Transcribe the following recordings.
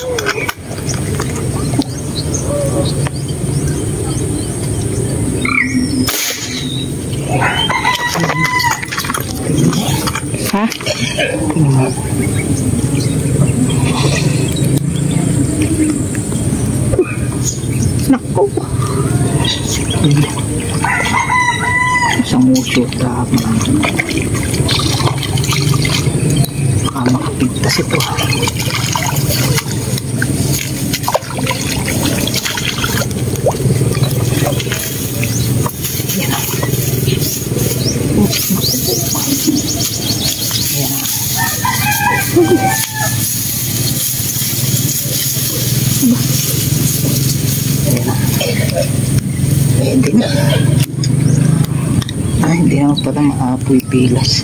Ha? Naku. Isang uso tapos. Baka makapigtas ito. Yan na. Hindi na. Hindi naman pala maapoy pilas.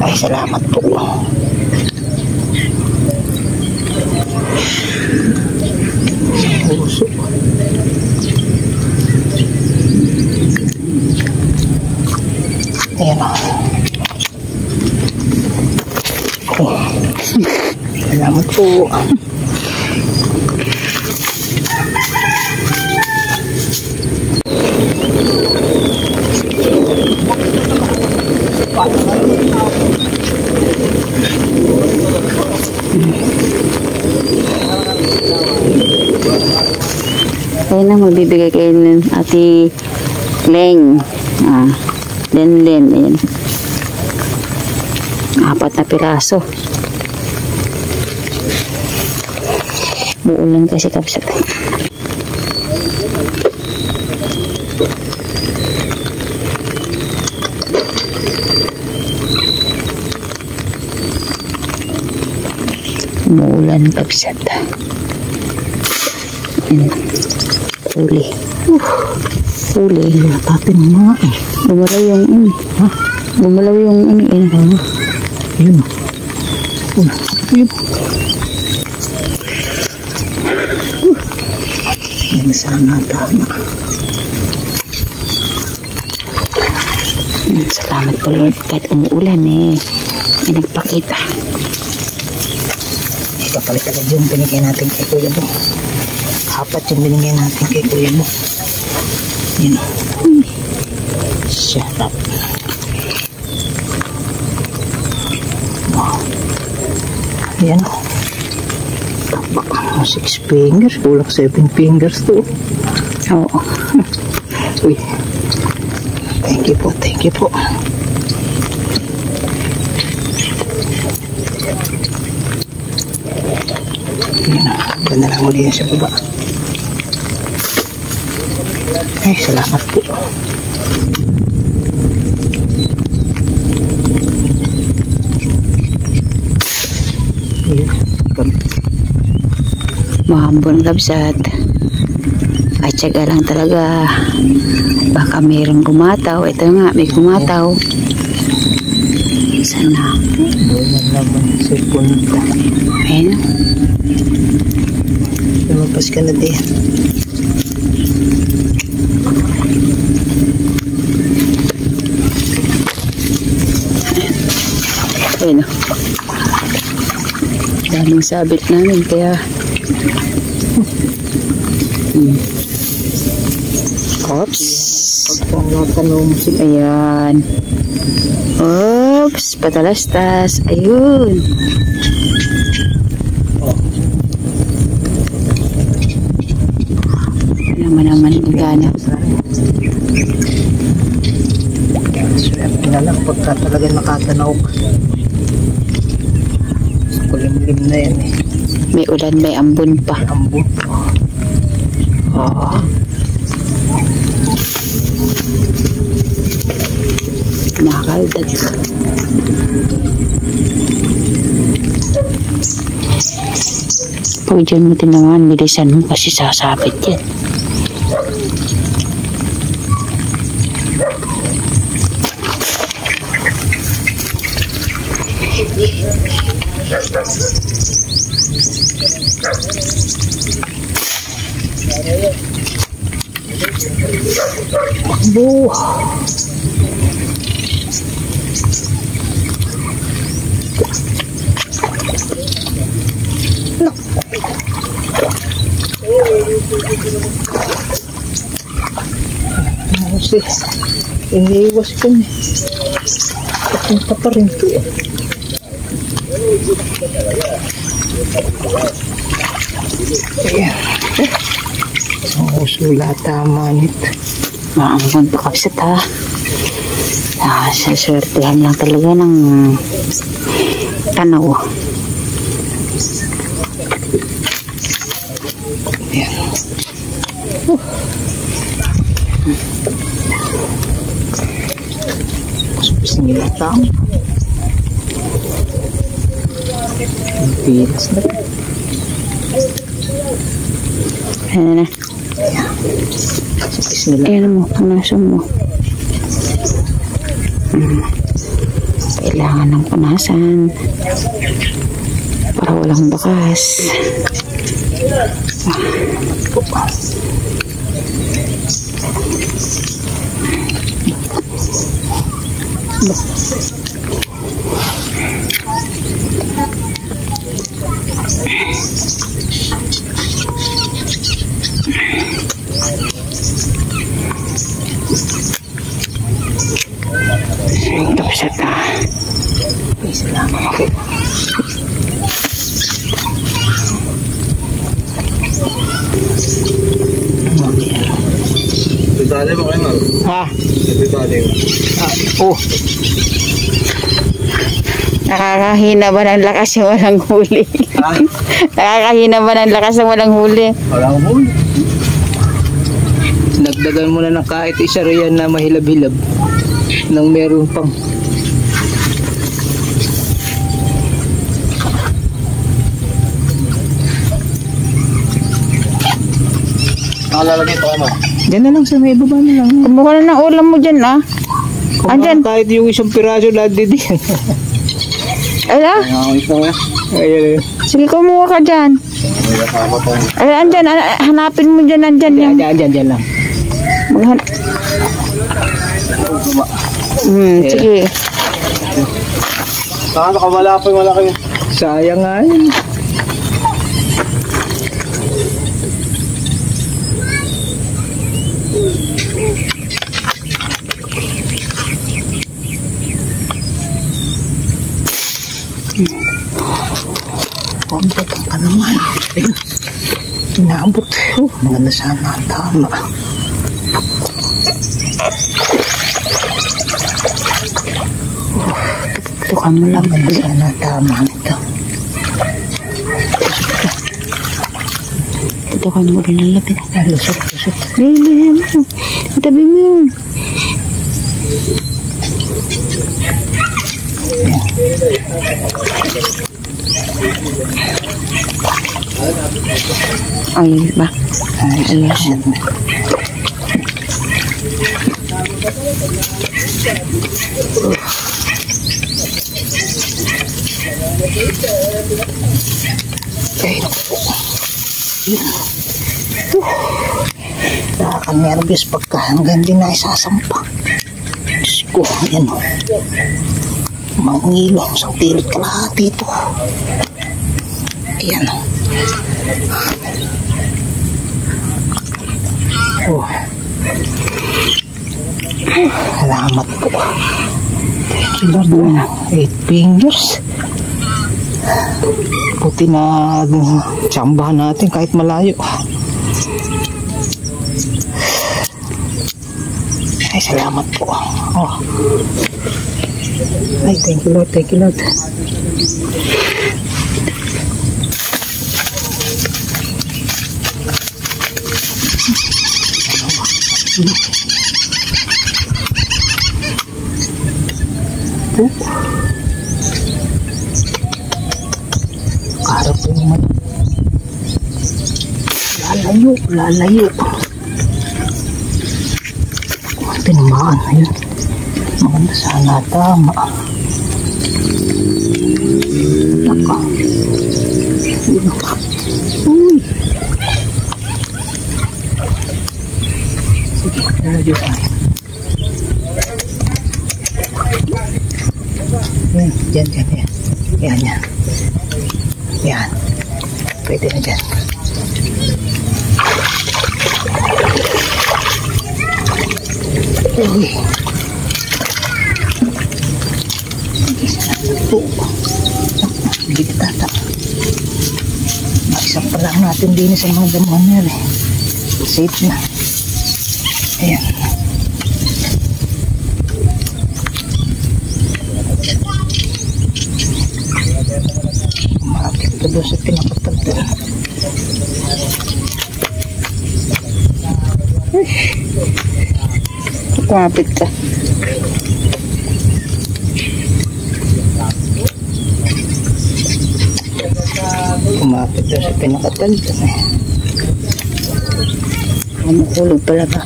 Ay, salamat po. Puso. Ayan o. Oh. Salamat po. Kaya na magbibigay kayo ng Ate Leng. Len. Ayan. 4 na piraso. Uulan kasi kapsat. Umuulan kapsat. Huli. Huli. Tatin mo nga eh. Gumalaw yung ini. Ha? Gumalaw yung ini. Yun. Yun. Yan sana tama. Salamat po Lord. Kahit umuulan eh. May nagpakita. Ipapalit agad yung binigay natin kay Kuya Bo. 4 yung binigay natin kay Kuya Bo. Yun. Shut up. Wow. Yan o. Tapak. 6 fingers. Kulang 7 fingers to. Oo. Uy. Thank you po. Thank you po. Yan o. Ganda lang muli yan sa baba. Ay, salamat po. Mahambon kapsat. Ay, tsaga lang talaga. Baka mayroong gumataw. Ito nga, may gumataw. Sana. Doon naman sa punta. Ayun. Lumabas ka na din. Ayun. Daming sabit namin kaya oops. Ayan. Oops. Patalastas. Ayun. Naman ang gana. Swerte na lang pagka talaga nakatanaw ka. Kulimlim na yan eh. May ulan, may ambon pa. Ambon. Oo. Makakaldag. Pag dyan mo tinaman, bilisan mo kasi sasabit yan. Kasi iniiwas ko na. Papunta pa rin ito eh. Ayan. Ang usula tama nito. Maambon pa kapsat ha. Saswertehan lang talaga ng tanaw. Ayan. Bismillah. Pilas na. Ayan na. Bismillah. Ayan mo, punasan mo. Kailangan ng punasan para walang bakas. Ito sa ta. Salamat ako. Pitali mo kayo, ma'am. Ha? Pitali mo. Oh. Nakakahina ba ng lakas yung walang huli? Ha? Nakakahina ba ng lakas ng walang huli? Walang huli. Nagdagan mo na ng kahit isa riyan na mahilab-hilab nang meron pang Nakalalagay ito kayo, ma'am. Diyan na lang sa may baba na lang. Kumuha na ng ulam mo dyan ah. Kung Andyan. kahit yung isang piraso lahat din. Ala, Nakakita ko yan. Ayan. sige kumuha ka dyan. May kasama to. Ay, andyan, hanapin mo dyan, andyan yung... Diyan lang. Sige. Saan nakamalaki, malaki. Sayang nga yun. Pambatang ka naman. Inaabot. Maganda sana ang tama. Tukan mo lang. Maganda sana ang tama nito. Tukan mo rin ang lapit. Lusot. Hindi mo. Tabi mo yun. Ayun ba? Ayan. Nakaka-nervous pagka hanggang din na isasampa. Diyos ko, ayan o. Mangilong sa pilit ka lahat dito. Ayan o. Oh. Salamat po. Thank you Lord. 8 fingers. Buti na tsambahan natin kahit malayo. Ay, salamat po. Oh. Ay, thank you Lord. Thank you Lord. Para po naman lalayo tinamaan na yun. Maganda sana tama. Naka uy, sige, lalayo tayo. Yan, dyan. Yan, yan. Yan. Pwede na dyan. Uy. Hindi tata. Maisap pa lang natin din sa mga damuhan na rin. Safe na. Ayan. Umakit ito doon sa pinakapagda. Kumapit ka. Kumapit doon sa pinakapagda. Makulog pala ba?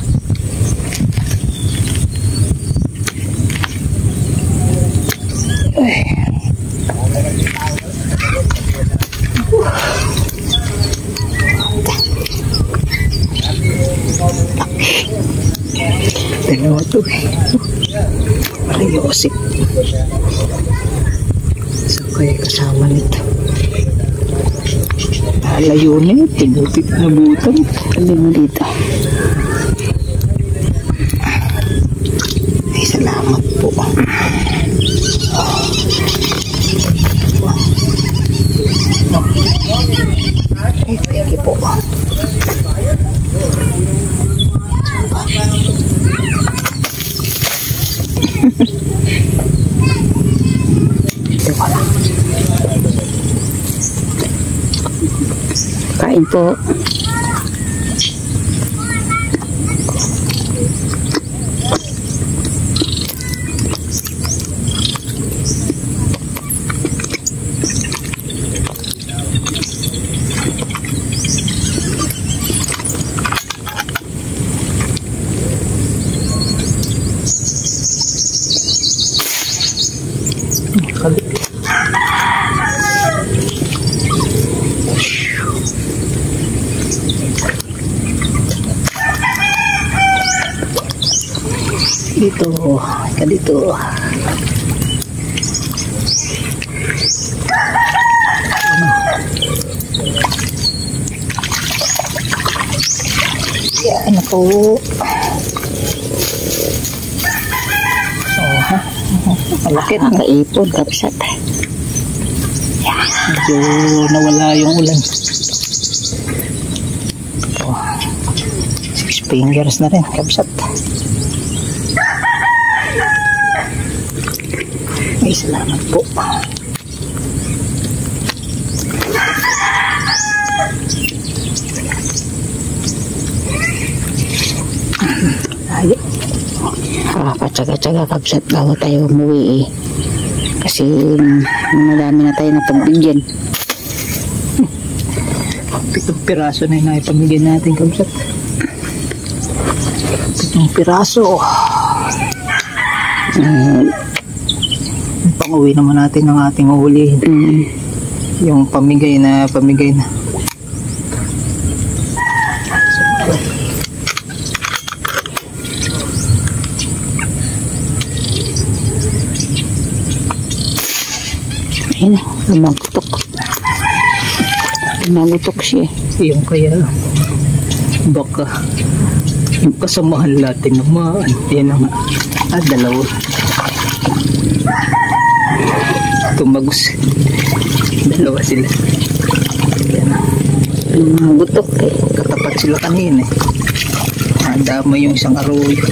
Dalawa to eh. Parayosip. So kaya kasama nito. Alayo na yun. Tinupit na butang. Sabi mo dito. Ay, salamat po. Ay, thank you po. Ito pala. Kain po. Dito, ka dito. Yan ako. Oh, ha? Malaki na. Nakaipon, kapsat. Medyo nawala yung ulan. Oh, 6 fingers na rin, kabsat. Ay, salamat po. Ay, Patsaga-tsaga kapsat bago tayo umuwi eh. Kasi madami na tayo na pagbigyan. 7 piraso na yung naipamigay natin, kabsat. 7 piraso. Pang-uwi naman natin ng ating uhulihin. Yung pamigay na. Ayun, lumagutok. Lumagutok siya. Yung kaya baka yung kasamahan natin naman. Yan na nga. Dalawa. Tumagos. Dalawa sila. Yan na. Lumagutok eh. Katapat sila kanina eh. Dama yung isang arroyo.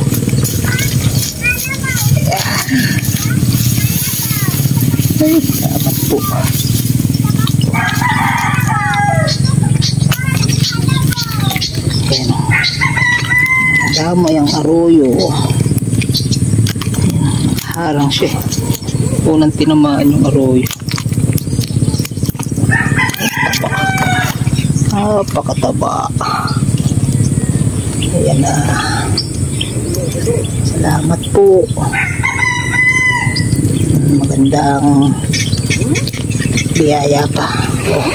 Ay, salamat po. Yan. Dama yung arroyo. Harang siya. Unang tinamaan yung arroyo. Pakataba. Ayan na. Salamat po. Magandang biyaya pa. Oh,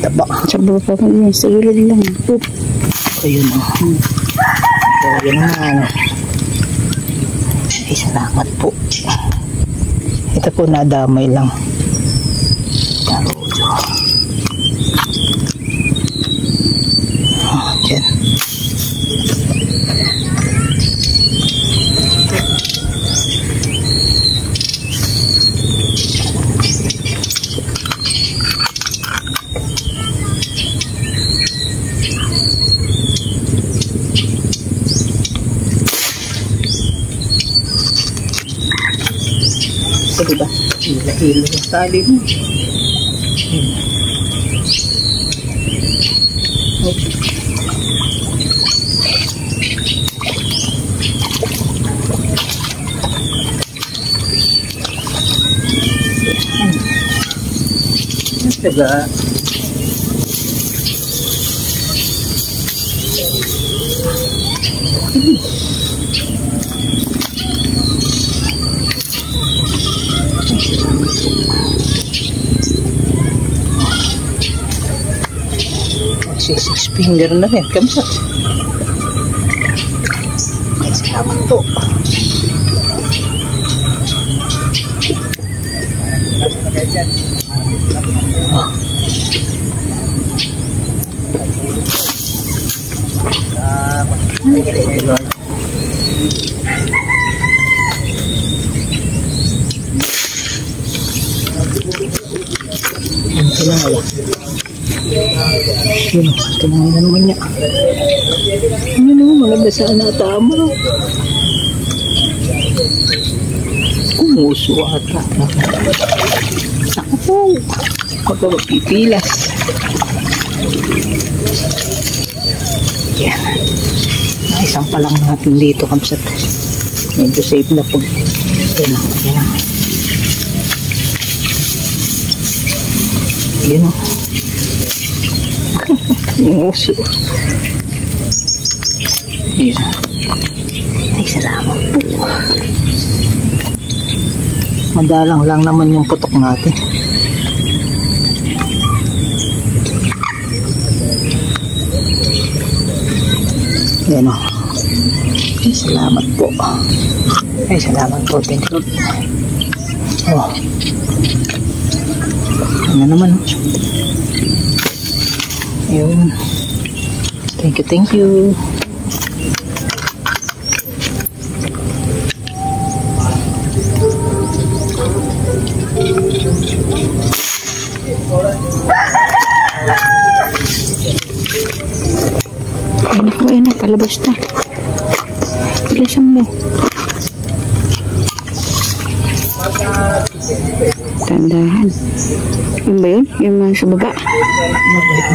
taba. Sabi pa ko yun, sa gilid lang. Ayun o. Oh, yun naman. Ay, salamat po. Ito po nadamay lang. Arroyo. Diyan. So, diba? Hila-hila yung tali mo. Diba? Six finger na rin, kamsat. Salamat po. Yun, tinangin na naman niya. Ano naman, maganda sana tama. Kumuso ata. Ako po. Magpapapipilas. Yan. Isang pa lang natin dito, kamsat. Medyo safe na po. Yan o. Yan o. Yan o. Kumuso. Yan. Ay, salamat po. Madalang lang naman yung putok natin. Yan o. Ay, salamat po. Ay, salamat po. Thank you. Oh. Ano naman. Ayun. Thank you, thank you. Ayun na, palabas na. Bilisan mo. Tandahan. Yun ba yun? Yung mga sa baba?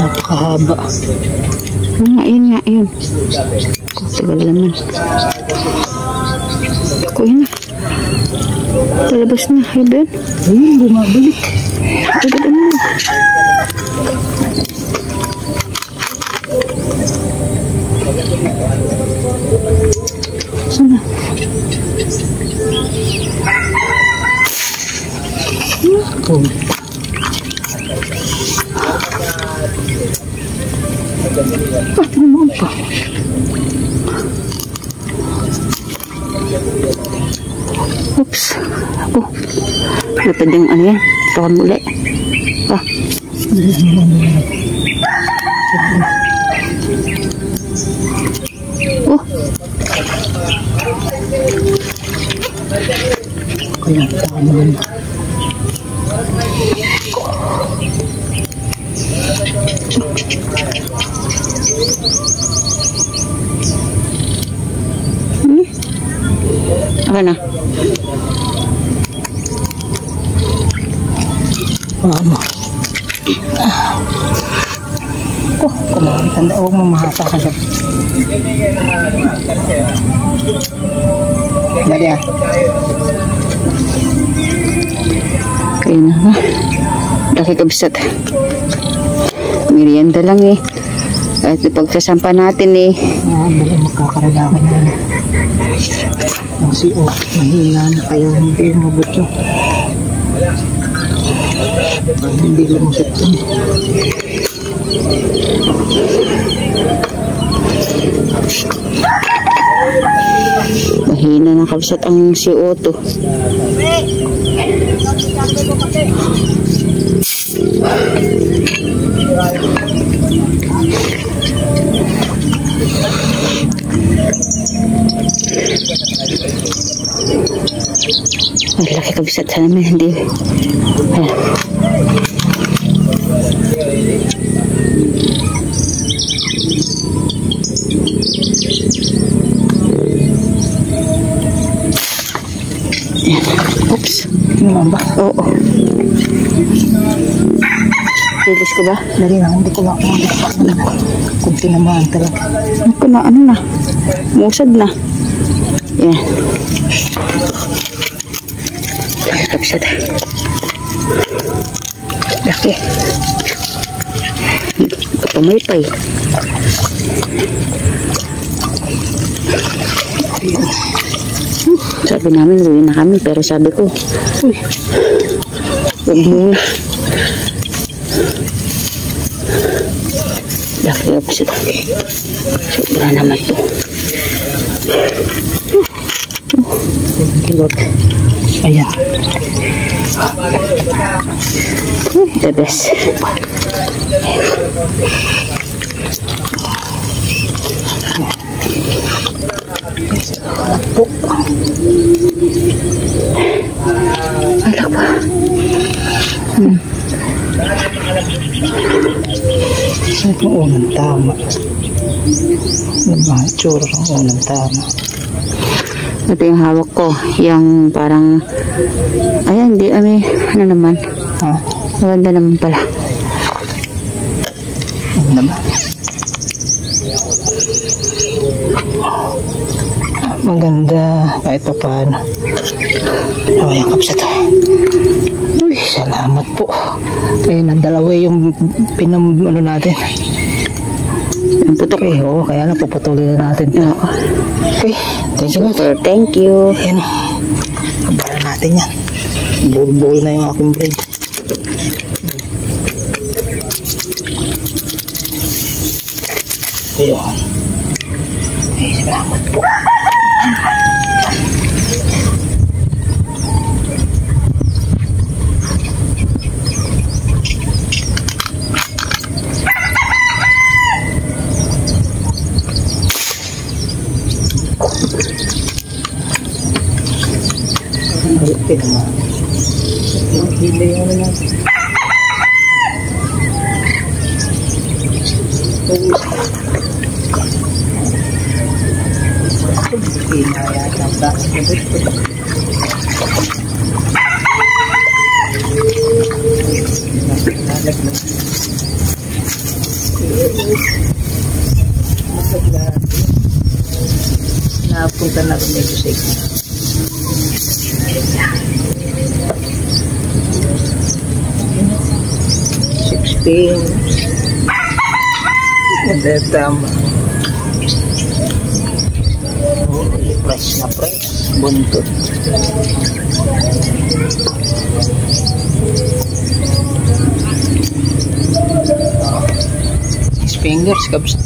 Napakahaba. Yun nga, yun. Tagal naman. Yun na. Palabas na. Yun ba yun? Ayun, bumabalik. Agad mo. Sana. Oh. Naman pa. Oops. Ako. Lapad yung ano yan. Takan muli. Ah. Oh. Kaya taman. Apa na? Mama. Oh, kumain. Tanda, huwag mamahasa ka siya. Dali ah. Kaya na ba? Daki kabisat. Merienda lang eh. At pagsasampa natin eh. Dali magkakaragawan na. Kasi mahina na kaya hindi mabuto. Hindi lumusot yun. Mahina na kabisat ang CO2. kabisat sa namin, hindi. Ayan. Oops. Ano ba? Oo. Bilis ko ba? Dali lang, hindi ko makuha. Kung tinamaan talaga. Ako na, ano na? Musad na. Yan. Kabisat. Laki. Pamaypay. Sabi namin, uwi na kami. Pero sabi ko, huwag muna. Laki ako siya. Sobra naman to. Ayan. The best. Alak pa. Saan yung unang tama? Ano ba? Tsura ng unang tama. Ito yung hawak ko. Yung parang, ayan, hindi, ano naman. Ha? Maganda naman pala. Ano naman? Maganda kahit pa paano. Nawayakap sa to. Uy, salamat po. Ayun, ang dalawa yung ano natin. Ang putok. Okay, oo, kaya na puputulin na natin. Okay, thank you. Super, thank you. Ayan, kabala natin yan. Bull na yung aking blade. Ayun. Ay, salamat po. Balik naman. Hila yung ano natin. Napunta na rin medyo sa ito. 16. Tama. Fresh na fresh. Buntot. Fingers, kabs.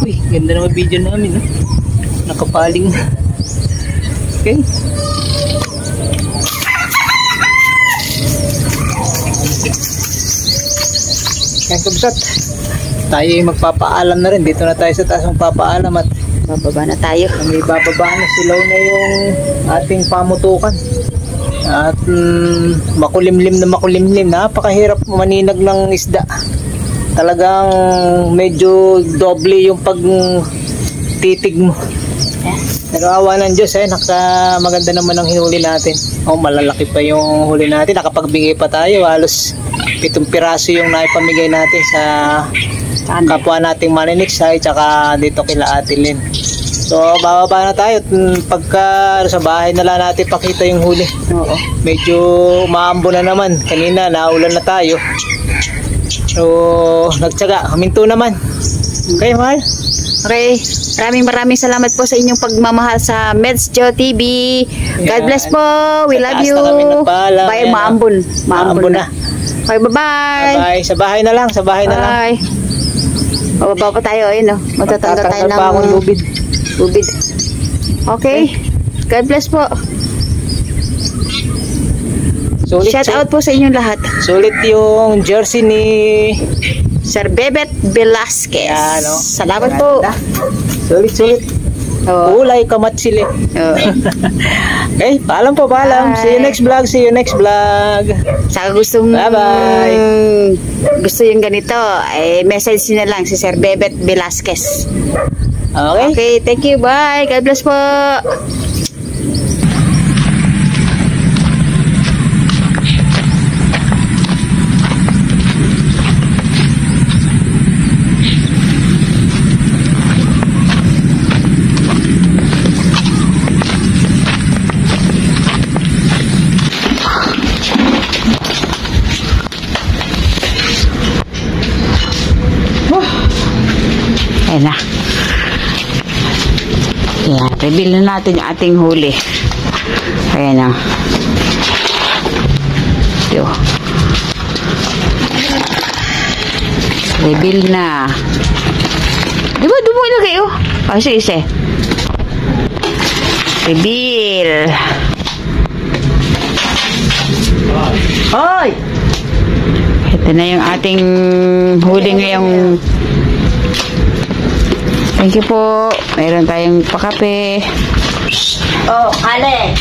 Uy, ganda naman video namin, no? Nakapaling. Okay. Yan, kabsat. Tayo ay magpapaalam na rin. Dito na tayo sa taas magpapaalam at Bababa na tayo. may bababa na, silaw na yung ating pamutukan. At makulimlim. Napakahirap maninag ng isda. Talagang medyo doble yung pagtitig mo. Pero awa ng Diyos, maganda naman ang hinuli natin. Malalaki pa yung huli natin. Nakapagbigay pa tayo. Halos 7 piraso yung naipamigay natin sa kapwa nating Maninix at saka dito kila Ate Lynn. So bababa na tayo. Pagka sa bahay na lang natin pakita yung huli. Oo. Medyo maambo na naman. Kanina naulan na tayo. So nagtsaga. Huminto naman. Okay, mahal? Okay, maraming salamat po sa inyong pagmamahal sa Medsjo TV. God bless po. We love you. Bye, maambon. Maambon na. Okay, bye-bye. Bye. Sa bahay na lang. Bye. Bababa pa tayo, ayun, no? Matatanggal tayo ng lubid. Okay. God bless po. Sulit, Shout out po sa inyong lahat. Sulit yung jersey ni Sir Bebet Velasquez. Yan, no? Salamat po. Sulit. Oo. Kulay kamatsili. Oo. Okay, paalam po, paalam. Bye. See you next vlog, see you next vlog. Saka gustong Bye-bye. gusto yung ganito, message nyo na lang si Sir Bebet Velasquez. Okay? Okay, thank you. Bye. God bless po. Ayan na. Ayan, reveal na natin yung ating huli. Ayan na. Ito. Reveal na. Diba, dumuli kayo? Oh, sige. Reveal. Hoy! Ito na yung ating huli ngayong. Thank you po. Mayroon tayong pakape. Oh, Ale!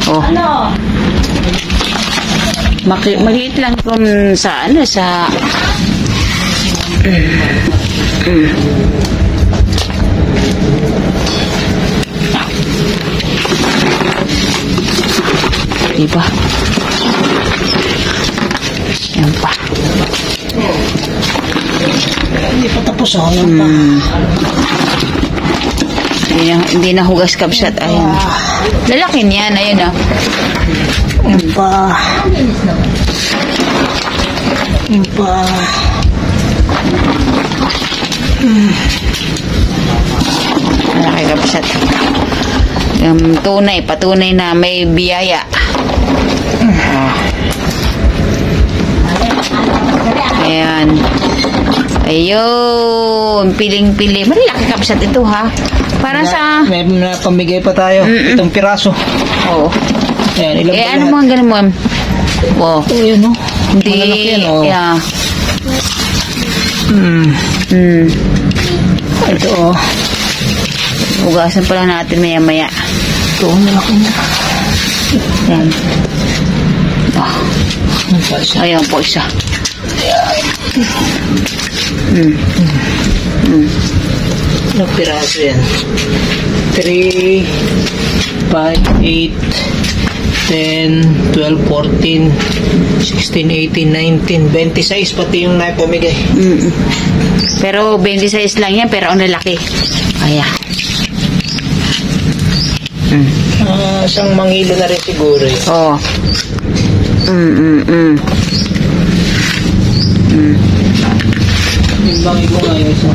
Oh. Ano? Maliit lang kung sa diba? Yan pa. Hindi pa tapos, oh. Yan pa. Hindi na hugas kapsat. Ayun. Lalaki niyan. Ayun na. Yan pa. Yan pa. Lalaki kapsat. Patunay na may biyaya. Ayan. Ayun. Piling-pili. Malaki kapsat ito, ha? Para sa. May pamigay pa tayo. Itong piraso. Oo. Ayan, ilan ba Ano lahat? mo ang ganun mo? Oh. Oh, yun, oh. Hindi. Malalaki yan, oh. Yeah. Ito, oh. Ugasan pala natin maya-maya. Ito, malaki na. Yan. Yan pa isa. Ayan po isa. Ilang piraso yan? 3, 5, 8, 10, 12, 14, 16, 18, 19, 26 pati yung naipamigay. Pero 26 lang yan, pero ang lalaki. Ayan. Isang mangilo na rin siguro eh. Oh. Yung mangilo nga yung isa.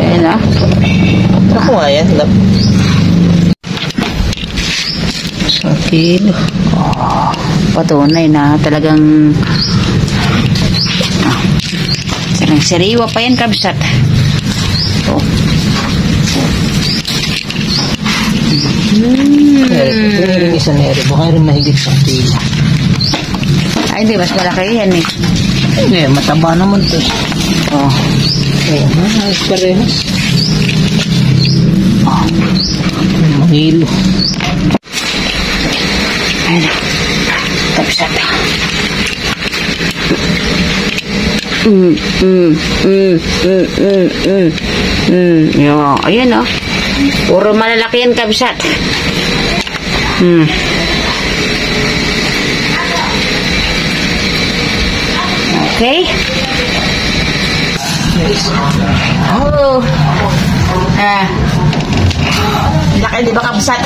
Ayan na. Ako nga yan. Isang kilo. Oh, patunay na talagang sariwa pa yan, kabsat. Oh. Ito rin isa nere. Baka rin mahigit sa kilo. Ay, di, mas malaki yan eh. Hindi, mataba naman to. Oh. Ayos parehas. Mangilo. Ayan. Kabsat. Yo, ayan oh. Puro malalaki yan, kabsat. Okay. Oh. Laki, di ba, kabsat?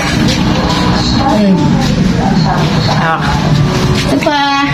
Ito pa.